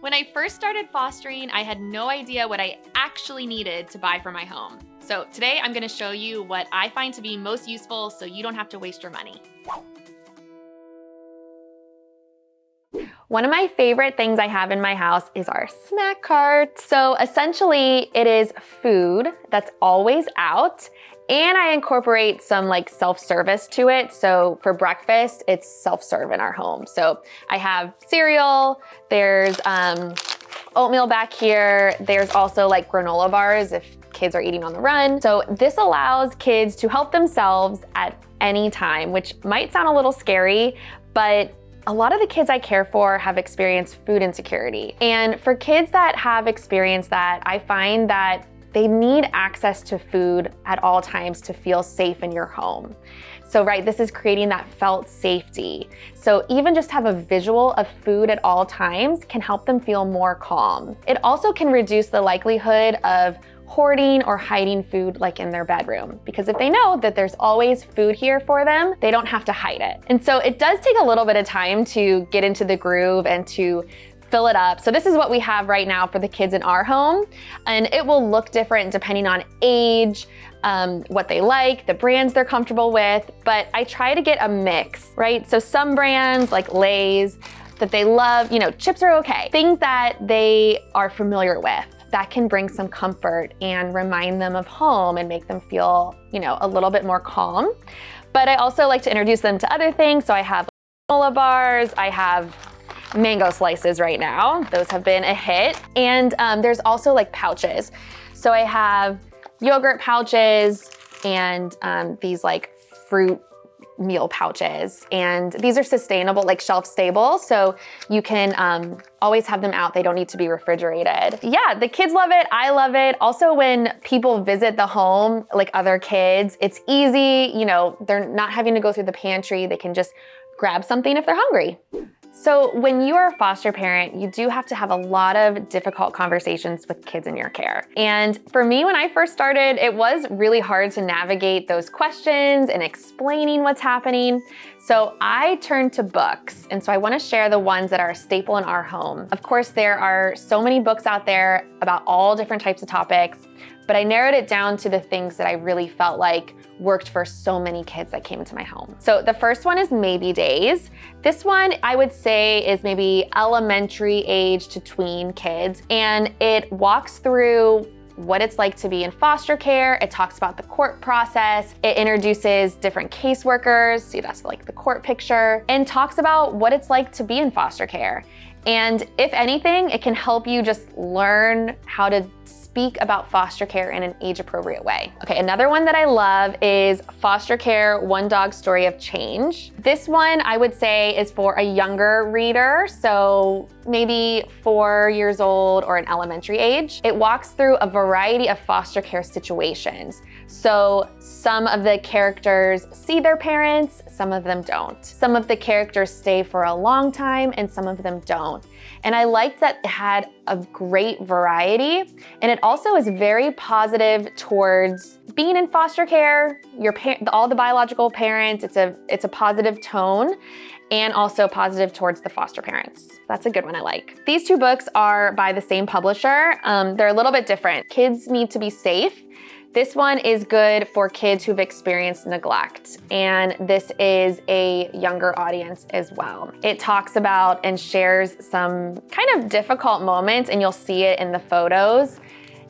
When I first started fostering, I had no idea what I actually needed to buy for my home. So today I'm going to show you what I find to be most useful so you don't have to waste your money. One of my favorite things I have in my house is our snack cart. So essentially it is food that's always out, and I incorporate some self-service to it. So for breakfast, it's self-serve in our home. So I have cereal, there's oatmeal back here. There's also granola bars if kids are eating on the run. So this allows kids to help themselves at any time, which might sound a little scary, but a lot of the kids I care for have experienced food insecurity. And for kids that have experienced that, I find that they need access to food at all times to feel safe in your home. So this is creating that felt safety. So even just have a visual of food at all times can help them feel more calm. It also can reduce the likelihood of hoarding or hiding food in their bedroom, because if they know that there's always food here for them, they don't have to hide it. And so it does take a little bit of time to get into the groove and to fill it up. So this is what we have right now for the kids in our home, and it will look different depending on age, what they like, the brands they're comfortable with, but I try to get a mix, right? So some brands like Lay's that they love, chips are okay. Things that they are familiar with, that can bring some comfort and remind them of home and make them feel, a little bit more calm. But I also like to introduce them to other things. So I have granola bars, I have mango slices right now. Those have been a hit. And there's also pouches. So I have yogurt pouches and these fruit meal pouches, and these are sustainable, shelf stable, so you can always have them out. They don't need to be refrigerated. Yeah, the kids love it, I love it. Also, when people visit the home, other kids, it's easy, they're not having to go through the pantry. They can just grab something if they're hungry. So when you are a foster parent, you do have to have a lot of difficult conversations with kids in your care. And for me, when I first started, it was really hard to navigate those questions and explaining what's happening. So I turned to books. And so I want to share the ones that are a staple in our home. Of course, there are so many books out there about all different types of topics, but I narrowed it down to the things that I really felt worked for so many kids that came into my home. So the first one is Maybe Days. This one I would say is maybe elementary age to tween kids, and it walks through what it's like to be in foster care. It talks about the court process. It introduces different caseworkers, see that's the court picture, and talks about what it's like to be in foster care. And if anything, it can help you just learn how to speak about foster care in an age-appropriate way. Okay, another one that I love is Foster Care: One Dog Story of Change. This one I would say is for a younger reader, so maybe 4 years old or an elementary age. It walks through a variety of foster care situations. So some of the characters see their parents, some of them don't. Some of the characters stay for a long time and some of them don't. And I liked that it had a great variety, and it also is very positive towards being in foster care, all the biological parents. It's a positive tone, and also positive towards the foster parents. That's a good one I like. These two books are by the same publisher. They're a little bit different. Kids Need to Be Safe. This one is good for kids who've experienced neglect, and this is a younger audience as well. It talks about and shares some kind of difficult moments, and you'll see it in the photos.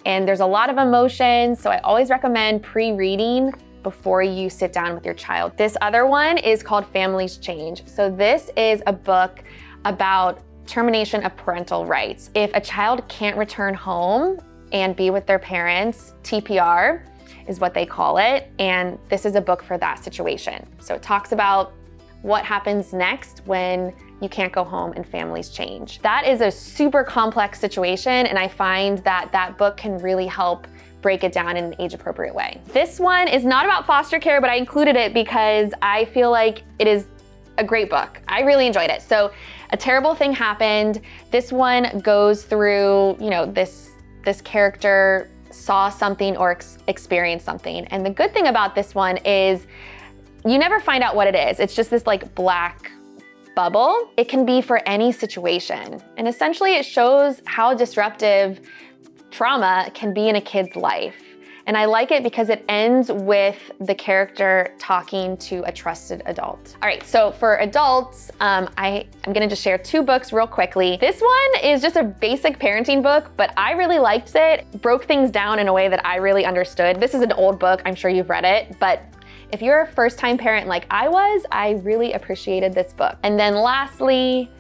And there's a lot of emotion, so I always recommend pre-reading before you sit down with your child. This other one is called Families Change. So this is a book about termination of parental rights. If a child can't return home and be with their parents, TPR is what they call it, and this is a book for that situation. So it talks about what happens next when you can't go home and families change. That is a super complex situation, and I find that that book can really help break it down in an age-appropriate way. This one is not about foster care, but I included it because I feel like it is a great book. I really enjoyed it. So a terrible thing happened. This one goes through, this character saw something or experienced something. And the good thing about this one is you never find out what it is. It's just this black bubble, it can be for any situation. And essentially it shows how disruptive trauma can be in a kid's life. And I like it because it ends with the character talking to a trusted adult. All right, so for adults, I'm gonna just share 2 books real quickly. This one is just a basic parenting book, but I really liked it. Broke things down in a way that I really understood. This is an old book, I'm sure you've read it, but if you're a first-time parent like I was, I really appreciated this book. And then lastly,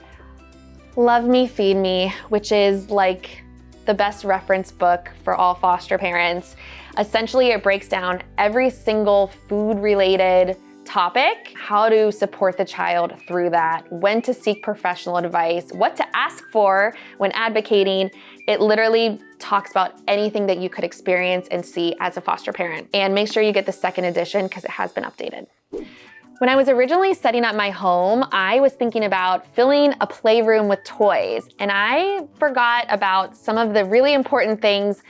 Love Me, Feed Me, which is like the best reference book for all foster parents. Essentially, it breaks down every single food-related topic, how to support the child through that, when to seek professional advice, what to ask for when advocating. It literally talks about anything that you could experience and see as a foster parent. And make sure you get the 2nd edition because it has been updated. When I was originally setting up my home, I was thinking about filling a playroom with toys, and I forgot about some of the really important things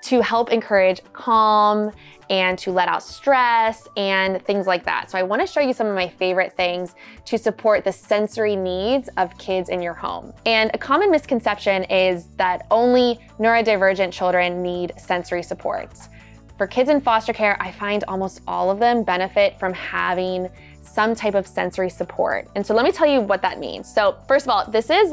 to help encourage calm and to let out stress and things like that. So I wanna show you some of my favorite things to support the sensory needs of kids in your home. And a common misconception is that only neurodivergent children need sensory supports. For kids in foster care, I find almost all of them benefit from having some type of sensory support. And so let me tell you what that means. So first of all, this is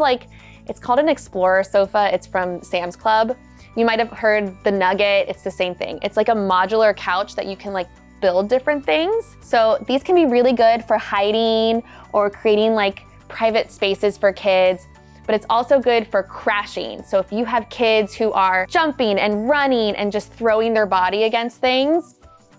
it's called an Explorer sofa. It's from Sam's Club. You might have heard the Nugget, it's the same thing. It's like a modular couch that you can build different things. So these can be really good for hiding or creating private spaces for kids, but it's also good for crashing. So if you have kids who are jumping and running and just throwing their body against things,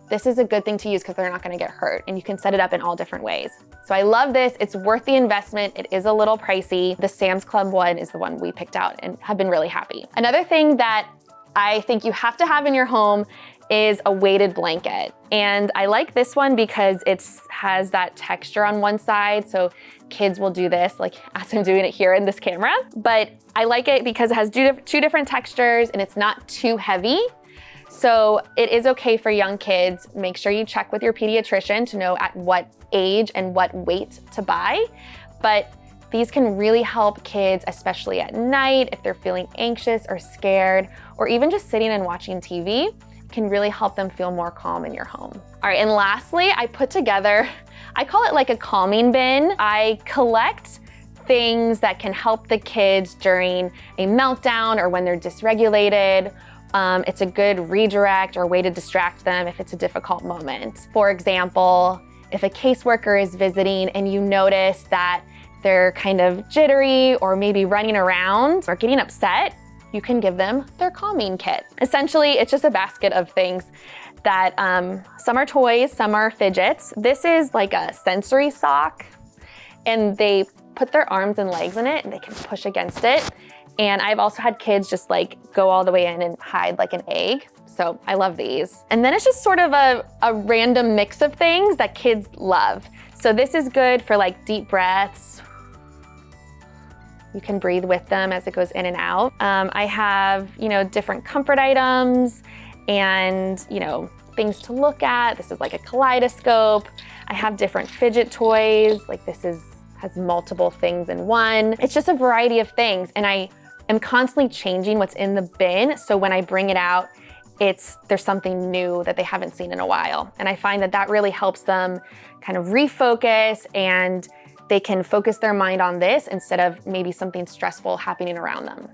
this is a good thing to use because they're not gonna get hurt, and you can set it up in all different ways. So I love this, it's worth the investment. It is a little pricey. The Sam's Club one is the one we picked out and have been really happy. Another thing that I think you have to have in your home is a weighted blanket. And I like this one because it has that texture on one side, so kids will do this, as I'm doing it here in this camera. But I like it because it has 2 different textures and it's not too heavy. So it is okay for young kids. Make sure you check with your pediatrician to know at what age and what weight to buy. But these can really help kids, especially at night, if they're feeling anxious or scared, or even just sitting and watching TV, can really help them feel more calm in your home. All right, and lastly, I put together, I call it a calming bin. I collect things that can help the kids during a meltdown or when they're dysregulated. It's a good redirect or way to distract them if it's a difficult moment. For example, if a caseworker is visiting and you notice that they're kind of jittery or maybe running around or getting upset, you can give them their calming kit. Essentially, it's just a basket of things that some are toys, some are fidgets. This is a sensory sock, and they put their arms and legs in it and they can push against it. And I've also had kids just go all the way in and hide like an egg. So I love these. And then it's just sort of a random mix of things that kids love. So this is good for deep breaths. You can breathe with them as it goes in and out. I have, different comfort items and, things to look at. This is a kaleidoscope. I have different fidget toys. This has multiple things in one. It's just a variety of things. And I am constantly changing what's in the bin. So when I bring it out, there's something new that they haven't seen in a while. And I find that really helps them kind of refocus, and they can focus their mind on this instead of maybe something stressful happening around them.